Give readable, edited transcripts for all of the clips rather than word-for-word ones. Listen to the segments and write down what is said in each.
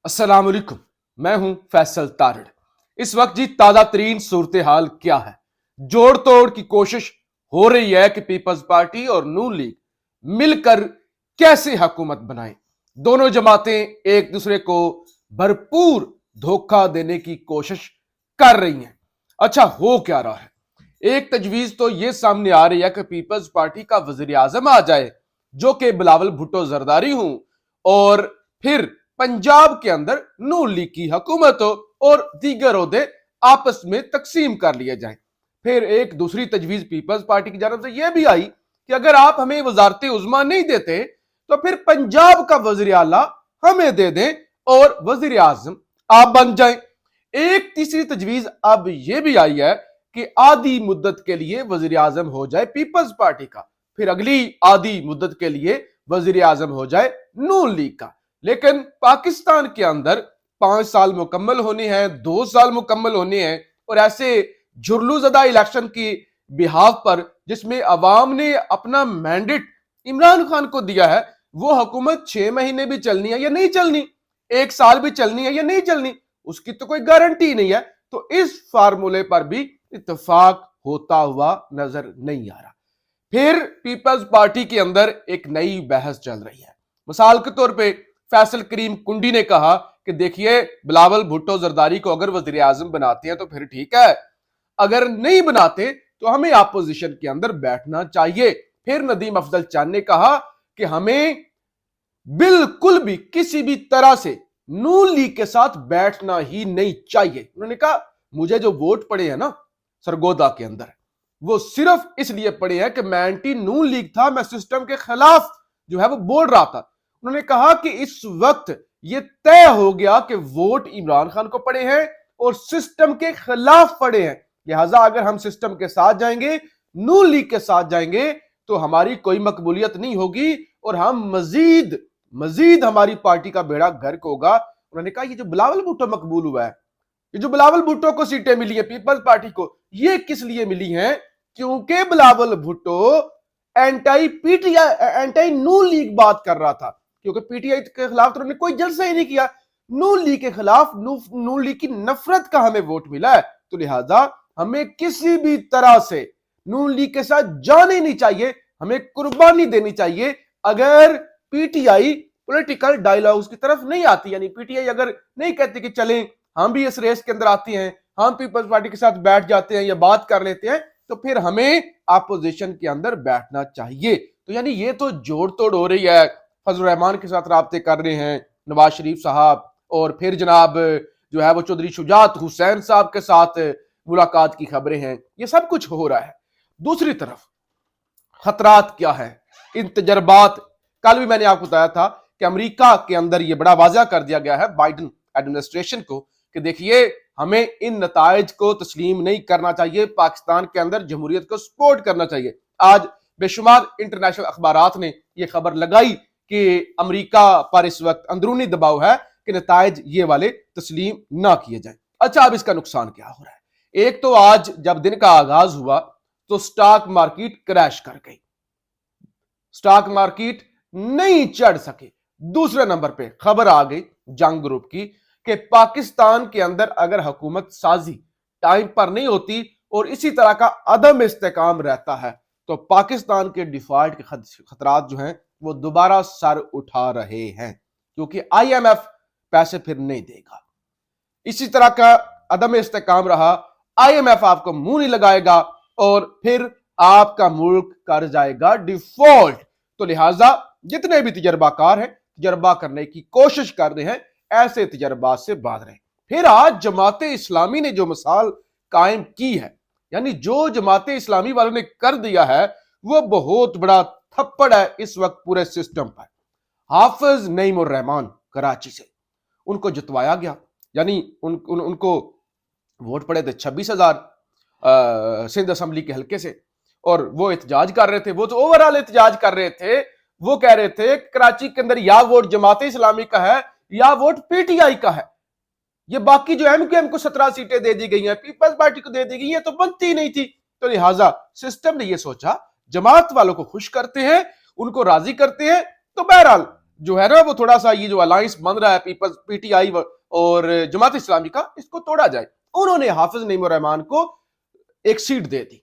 अस्सलाम वालेकुम। मैं हूं फैसल तारड़। इस वक्त जी ताजा तरीन सूरत हाल क्या है? जोड़ तोड़ की कोशिश हो रही है कि पीपल्स पार्टी और नून लीग मिलकर कैसे हुकूमत बनाएं। दोनों जमातें एक दूसरे को भरपूर धोखा देने की कोशिश कर रही हैं। अच्छा, हो क्या रहा है? एक तजवीज तो यह सामने आ रही है कि पीपल्स पार्टी का वजीर आजम आ जाए, जो कि बिलावल भुट्टो जरदारी हूं, और फिर पंजाब के अंदर नून लीग की हुकूमत हो और दीगर ओहदे आपस में तकसीम कर लिए जाएं। फिर एक दूसरी तजवीज पीपल्स पार्टी की जानब से यह भी आई कि अगर आप हमें वजारत उज़्मा नहीं देते तो फिर पंजाब का वजीर आला हमें दे दें और वजीर आजम आप बन जाएं। एक तीसरी तजवीज अब यह भी आई है कि आधी मुद्दत के लिए वजीर आजम हो जाए पीपल्स पार्टी का, फिर अगली आधी मुद्दत के लिए वजीर आजम हो जाए नून लीग का। लेकिन पाकिस्तान के अंदर 5 साल मुकम्मल होने हैं, 2 साल मुकम्मल होने हैं, और ऐसे झुरलूज़दा इलेक्शन की बिहाफ पर जिसमें अवाम ने अपना मैंडेट इमरान खान को दिया है, वो हुकूमत 6 महीने भी चलनी है या नहीं चलनी, 1 साल भी चलनी है या नहीं चलनी, उसकी तो कोई गारंटी नहीं है। तो इस फार्मूले पर भी इत्तेफाक होता हुआ नजर नहीं आ रहा। फिर पीपल्स पार्टी के अंदर एक नई बहस चल रही है। मिसाल के तौर पे फैसल करीम कुंडी ने कहा कि देखिए, बिलावल भुट्टो जरदारी को अगर वजीर आजम बनाते हैं तो फिर ठीक है, अगर नहीं बनाते तो हमें अपोजिशन के अंदर बैठना चाहिए। फिर नदीम अफजल चांद ने कहा कि हमें बिल्कुल भी किसी भी तरह से नून लीग के साथ बैठना ही नहीं चाहिए। उन्होंने कहा मुझे जो वोट पड़े हैं ना सरगोदा के अंदर, वो सिर्फ इसलिए पड़े हैं कि मैं एंटी नून लीग था, मैं सिस्टम के खिलाफ जो है वो बोल रहा था। उन्होंने कहा कि इस वक्त ये तय हो गया कि वोट इमरान खान को पड़े हैं और सिस्टम के खिलाफ पड़े हैं, लिहाजा अगर हम सिस्टम के साथ जाएंगे, नून लीग के साथ जाएंगे, तो हमारी कोई मकबूलियत नहीं होगी और हम मजीद हमारी पार्टी का बेड़ा गर्क होगा। उन्होंने कहा ये जो बिलावल भुट्टो मकबूल हुआ है, ये जो बिलावल भुट्टो को सीटें मिली है पीपल्स पार्टी को, ये किस लिए मिली हैं? क्योंकि Bilawal Bhutto anti PTI anti Noon league बात कर रहा था, क्योंकि पीटीआई के खिलाफ तो उन्होंने कोई जलसा ही नहीं किया। नून लीग के खिलाफ नून लीग की नफरत का हमें वोट मिला है, तो लिहाजा हमें किसी भी तरह से नून लीग के साथ जाने नहीं चाहिए, हमें कुर्बानी देनी चाहिए। अगर पीटीआई पॉलिटिकल डायलॉग्स की तरफ नहीं आती, यानी पीटीआई अगर नहीं कहती कि चलें हम भी इस रेस के अंदर आते हैं, हम पीपल्स पार्टी के साथ बैठ जाते हैं या बात कर लेते हैं, तो फिर हमें अपोजिशन के अंदर बैठना चाहिए। तो यानी ये तो जोड़ तोड़ हो रही है। फजल रहमान के साथ राब्ते कर रहे हैं नवाज शरीफ साहब, और फिर जनाब जो है वो चौधरी शुजात हुसैन साहब के साथ मुलाकात की खबरें हैं। ये सब कुछ हो रहा है। दूसरी तरफ खतरात क्या है? इन तजर्बात, कल भी मैंने आपको बताया था कि अमेरिका के अंदर ये बड़ा वाज़ा कर दिया गया है बाइडेन एडमिनिस्ट्रेशन को कि देखिए, हमें इन नताइज को तस्लीम नहीं करना चाहिए, पाकिस्तान के अंदर जमहूरियत को सपोर्ट करना चाहिए। आज बेशुमार इंटरनेशनल अखबारात ने यह खबर लगाई कि अमेरिका पर इस वक्त अंदरूनी दबाव है कि नताइज ये वाले तस्लीम ना किए जाए। अच्छा, अब इसका नुकसान क्या हो रहा है? एक तो आज जब दिन का आगाज हुआ तो स्टॉक मार्केट क्रैश कर गई, स्टॉक मार्केट नहीं चढ़ सके। दूसरे नंबर पे खबर आ गई जंग ग्रुप की कि पाकिस्तान के अंदर अगर हुकूमत साजी टाइम पर नहीं होती और इसी तरह का अदम इस्तेकाम रहता है तो पाकिस्तान के डिफॉल्ट के खतरात जो हैं वो दोबारा सर उठा रहे हैं, क्योंकि आईएमएफ पैसे फिर नहीं देगा। इसी तरह का अदम इस्तेकाम रहा, आईएमएफ आपको मुंह नहीं लगाएगा और फिर आपका मुल्क कर जाएगा डिफॉल्ट। तो लिहाजा जितने भी तजर्बाकार हैं, तजर्बा करने की कोशिश कर रहे हैं, ऐसे तजर्बात से बाज रहे। फिर आज जमात इस्लामी ने जो मिसाल कायम की है, यानी जो जमात इस्लामी वालों ने कर दिया है, वो बहुत बड़ा थप्पड़ है इस वक्त पूरे सिस्टम पर। हाफिज नईमुर रहमान कराची से उनको जितवाया गया, यानी उनको वोट पड़े थे 26,000 सिंध असेंबली के हल्के से, और वो एहतजाज कर रहे थे। वो तो ओवरऑल एहतजाज कर रहे थे, वो कह रहे थे कराची के अंदर या वोट जमात इस्लामी का है या वोट पीटीआई का है। ये बाकी जो एमक्यूएम को 17 सीटें दे दी गई हैं, पीपल्स पार्टी को दे दी गई, ये तो बनती ही नहीं थी। तो लिहाजा सिस्टम ने ये सोचा जमात वालों को खुश करते हैं, उनको राजी करते हैं, तो बहरहाल जो है ना वो थोड़ा सा ये जो अलायंस बन रहा है पीपल्स पीटीआई और जमात इस्लामी का, इसको तोड़ा जाए। उन्होंने हाफिज नईम रहमान को एक सीट दे दी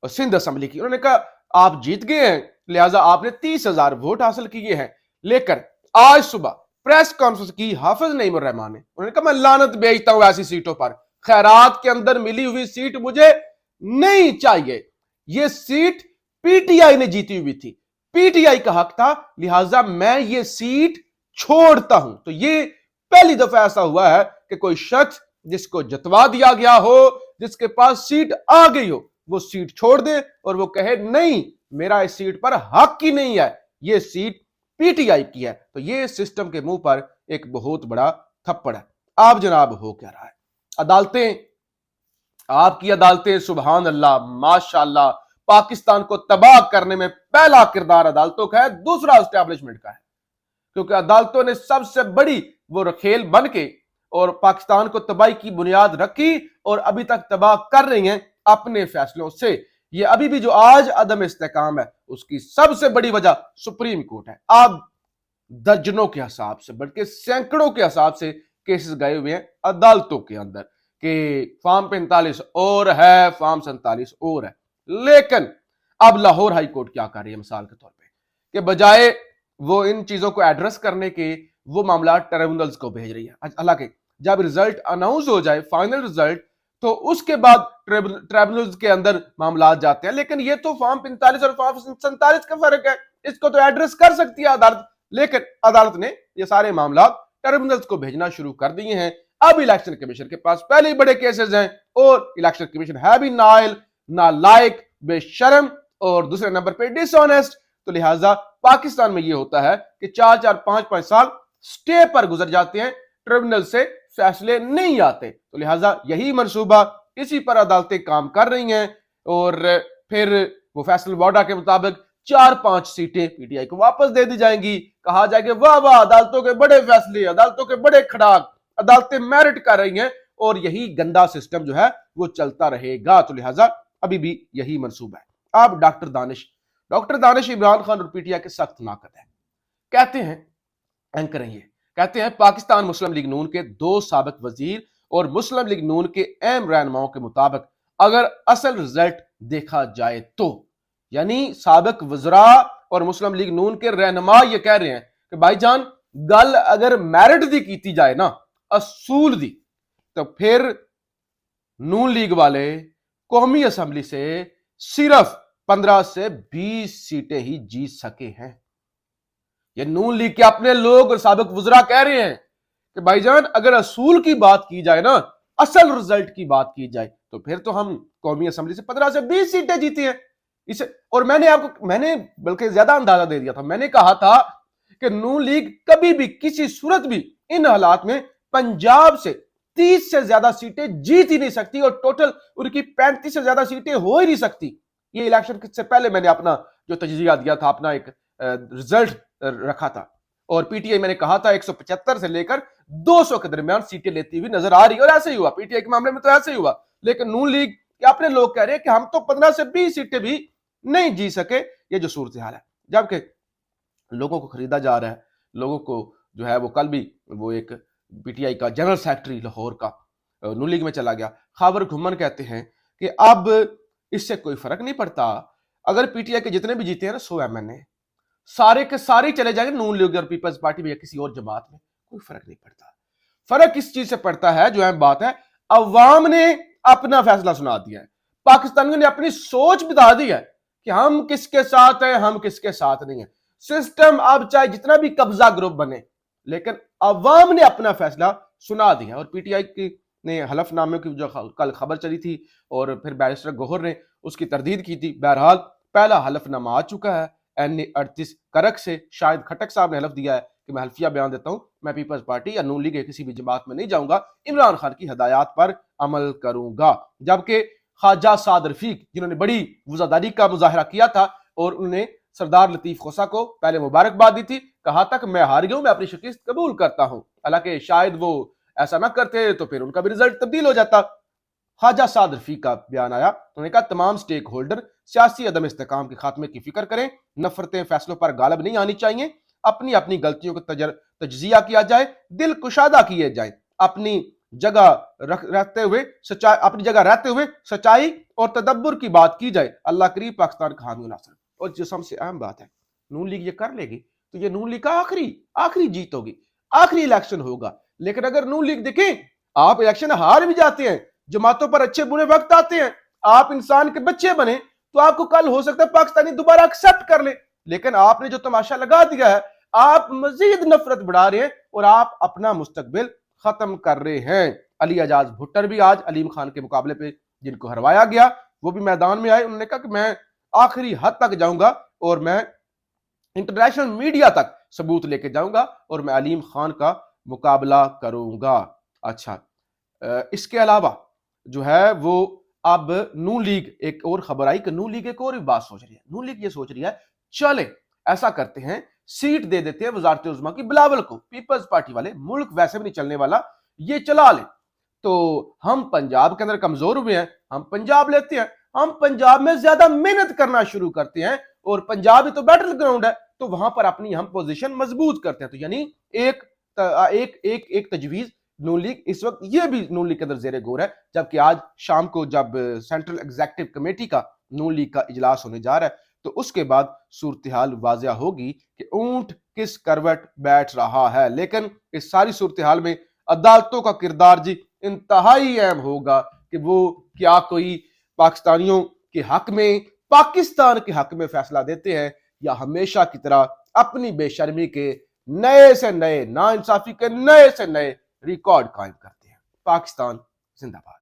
और सिंध असेंबली की। उन्होंने कहा आप जीत गए हैं, लिहाजा आपने 30,000 वोट हासिल किए हैं। लेकर आज सुबह प्रेस कॉन्फ्रेंस की हाफिज नईम रहमान ने, उन्होंने कहा मैं लानत भेजता हूं ऐसी सीटों पर, खैरात के अंदर मिली हुई सीट मुझे नहीं चाहिए। यह सीट पीटीआई ने जीती हुई थी, पीटीआई का हक था, लिहाजा मैं ये सीट छोड़ता हूं। तो ये पहली दफा ऐसा हुआ है कि कोई शख्स जिसको जतवा दिया गया हो, जिसके पास सीट आ गई हो, वो सीट छोड़ दे और वो कहे नहीं मेरा इस सीट पर हक ही नहीं है, ये सीट पीटीआई की है। तो ये सिस्टम के मुंह पर एक बहुत बड़ा थप्पड़ है। आप जनाब हो क्या रहा है? अदालतें, आपकी अदालतें सुभान अल्लाह माशाअल्लाह पाकिस्तान को तबाह करने में पहला किरदार अदालतों का है, दूसरा एस्टेब्लिशमेंट का है। क्योंकि अदालतों ने सबसे बड़ी वो रखेल बन के और पाकिस्तान को तबाही की बुनियाद रखी और अभी तक तबाह कर रही हैं अपने फैसलों से। ये अभी भी जो आज अदम इस्तेकाम है उसकी सबसे बड़ी वजह सुप्रीम कोर्ट है। आप दर्जनों के हिसाब से बल्कि सैकड़ों के हिसाब से केसेस गए हुए हैं अदालतों के अंदर कि फॉर्म 45 और है, फॉर्म 47 और है। लेकिन अब लाहौर हाई कोर्ट क्या कर रही है मिसाल के तौर पे, कि बजाय वो इन चीजों को एड्रेस करने के वो मामला ट्रिब्यूनल्स को भेज रही है। हालांकि जब रिजल्ट अनाउंस हो जाए फाइनल रिजल्ट, तो उसके बाद ट्रिब्यूनल्स के अंदर मामला जाते हैं। लेकिन ये तो फॉर्म 45 और फॉर्म 47 का फर्क है, इसको तो एड्रेस कर सकती है अदालत, लेकिन अदालत ने ये सारे मामला ट्रिब्यूनल्स को भेजना शुरू कर दिए हैं। अब इलेक्शन कमीशन के पास पहले ही बड़े केसेस हैं और इलेक्शन कमीशन है भी नाइल, नालायक, बेशरम और दूसरे नंबर पे डिसऑनेस्ट। तो लिहाजा पाकिस्तान में यह होता है कि 4-4, 5-5 साल स्टे पर गुजर जाते हैं, ट्रिब्यूनल से फैसले नहीं आते। तो लिहाजा यही मंसूबा, इसी पर अदालतें काम कर रही हैं और फिर वो फैसल वाडा के मुताबिक 4-5 सीटें पीटीआई को वापस दे दी जाएंगी। कहा जाएगा वाह वाह अदालतों के बड़े फैसले, अदालतों के बड़े खड़ाक, अदालतें मेरिट कर रही हैं और यही गंदा सिस्टम जो है वो चलता रहेगा। तो लिहाजा अभी भी यही मंसूबा है। अब डॉक्टर दानिश इमरान खान और पीटीआई के सख्त नाकद है। कहते हैं एंकर हैं, ये कहते हैं पाकिस्तान मुस्लिम लीग नून के 2 साबिक वजीर और मुस्लिम लीग नून के अहम रहनुमाओं के मुताबिक अगर असल रिजल्ट देखा जाए तो, यानी साबिक वज़रा और मुस्लिम लीग नून के रहनुमा ये कह रहे हैं कि भाईजान गल अगर मैरिट दी की जाए ना, असूल दी, तो फिर नून लीग वाले कौमी असेंबली से सिर्फ 15 से 20 सीटें ही जीत सके हैं। ये नून लीग के अपने लोग और साबिक वज़रा कह रहे हैं कि भाईजान अगर असूल की बात की जाए ना, असल रिजल्ट की बात की जाए, तो फिर तो हम कौमी असेंबली से 15 से 20 सीटें जीती हैं। इसे और मैंने बल्कि ज्यादा अंदाजा दे दिया था। मैंने कहा था कि नून लीग कभी भी किसी सूरत भी इन हालात में पंजाब से 30 से ज्यादा सीटें जीत ही नहीं सकती और टोटल उनकी 35 से ज्यादा सीटें हो ही नहीं सकती। ये इलेक्शन से पहले मैंने अपना जो तजजिया दिया था, अपना एक रिजल्ट रखा था और पीटीआई मैंने कहा था 175 से लेकर 200 के दरमियान सीटें लेती हुई नजर आ रही और ऐसे ही हुआ। पीटीआई के मामले में तो ऐसे ही हुआ। लेकिन नून लीग के अपने लोग कह रहे हैं कि हम तो 15 से 20 सीटें भी नहीं जीत सके। ये जो सूरत हाल है, जबकि लोगों को खरीदा जा रहा है, लोगों को जो है वो कल भी वो एक पीटीआई का जनरल सेक्रेटरी लाहौर का नून लीग में चला गया, खाबर घुमन कहते हैं कि अब इससे कोई फर्क नहीं पड़ता, अगर पीटीआई के जितने भी जीते हैं ना 100 एमएनए सारे के सारे चले जाएंगे नून लीग और पीपल्स पार्टी में या किसी और जमात में, कोई फर्क नहीं पड़ता। फर्क इस चीज से पड़ता है, जो है बात है, अवाम ने अपना फैसला सुना दिया है, पाकिस्तानियों ने अपनी सोच बता दी है कि हम किसके साथ हैं, हम किसके साथ नहीं है। सिस्टम अब चाहे जितना भी कब्जा ग्रुप बने, लेकिन अवाम ने अपना फैसला सुना दिया। और पीटीआई की ने हलफनामे की जो कल खबर चली थी और फिर बैरिस्टर गौहर ने उसकी तरदीद की थी, बहरहाल पहला हलफनामा आ चुका है। NA-38 करक से शायद खटक साहब ने हलफ दिया है कि मैं हल्फिया बयान देता हूं, मैं पीपल्स पार्टी या नून लीग के किसी भी जमात में नहीं जाऊंगा, इमरान खान की हदायत पर अमल करूंगा। जबकि ख्वाजा साद रफीक जिन्होंने बड़ी वज़ादारी का मुजाहरा किया था और उन्होंने सरदार लतीफ खोसा को पहले मुबारकबाद दी थी, कहा था कि मैं हार गया हूं, मैं अपनी शिकस्त कबूल करता हूं। हालांकि शायद वो ऐसा ना करते तो फिर उनका भी रिजल्ट तब्दील हो जाता। ख्वाजा साद रफीक का बयान आया, उन्होंने कहा तमाम स्टेक होल्डर सियासी अदम इस्तेकाम के खात्मे की फिक्र करें, नफरतें फैसलों पर गालिब नहीं आनी चाहिए, اپنی اپنی غلطیوں کا تجزیہ کیا جائے, دل کشادہ کیے جائیں, اپنی جگہ رہتے ہوئے سچائی اور تدبر کی بات کی جائے. اللہ کریم پاکستان کا حامی و ناصر. اور جو سب سے اہم بات ہے, نون لیگ یہ کر لے گی تو یہ نون لیگ کا آخری جیت ہوگی, آخری الیکشن ہوگا. لیکن اگر نون لیگ دیکھیں, آپ الیکشن ہار بھی جاتے ہیں, جماعتوں پر اچھے برے وقت آتے ہیں, آپ انسان کے بچے بنے تو آپ کو کل ہو سکتا ہے پاکستانی دوبارہ ایکسپٹ کر لے. لیکن آپ نے جو تماشا لگا دیا ہے, آپ مزید نفرت بڑھا رہے ہیں اور آپ اپنا مستقبل ختم کر رہے ہیں. علی اعجاز بھٹر بھی آج علیم خان کے مقابلے پہ جن کو ہروایا گیا وہ بھی میدان میں آئے. انہوں نے کہا کہ میں آخری حد تک جاؤں گا اور میں انٹرنیشنل میڈیا تک ثبوت لے کے جاؤں گا اور میں علیم خان کا مقابلہ کروں گا. اچھا, اس کے علاوہ جو ہے وہ اب نون لیگ ایک اور خبر آئی کہ نون لیگ ایک اور بھی بات سوچ رہی ہے. نون لیگ یہ سوچ رہی ہے چلے ایسا کرتے ہیں, سیٹ دے دیتے ہیں وزارت عظمیٰ کی بلاول کو. پیپلز پارٹی والے, ملک ویسے بھی نہیں چلنے والا, یہ چلا لیں. تو ہم پنجاب کے اندر کمزور ہوئے ہیں, ہم پنجاب لیتے ہیں, ہم پنجاب میں زیادہ محنت کرنا شروع کرتے ہیں اور پنجاب ہی تو بیٹل گراؤنڈ ہے, تو وہاں پر اپنی ہم پوزیشن مضبوط کرتے ہیں. تو یعنی ایک تجویز نون لیگ اس وقت یہ بھی نون لیگ کے اندر زیر غور ہے. جبکہ آج شام کو جب سینٹرل ایگزیکٹو کمیٹی کا نون لیگ کا اجلاس ہونے جا رہا ہے تو اس کے بعد صورتحال واضح ہوگی کہ اونٹ کس کروٹ بیٹھ رہا ہے. لیکن اس ساری صورتحال میں عدالتوں کا کردار جی انتہائی اہم ہوگا کہ وہ کیا کوئی پاکستانیوں کے حق میں, پاکستان کے حق میں فیصلہ دیتے ہیں یا ہمیشہ کی طرح اپنی بے شرمی کے نئے سے نئے, نا انصافی کے نئے سے نئے ریکارڈ قائم کرتے ہیں. پاکستان زندہ باد.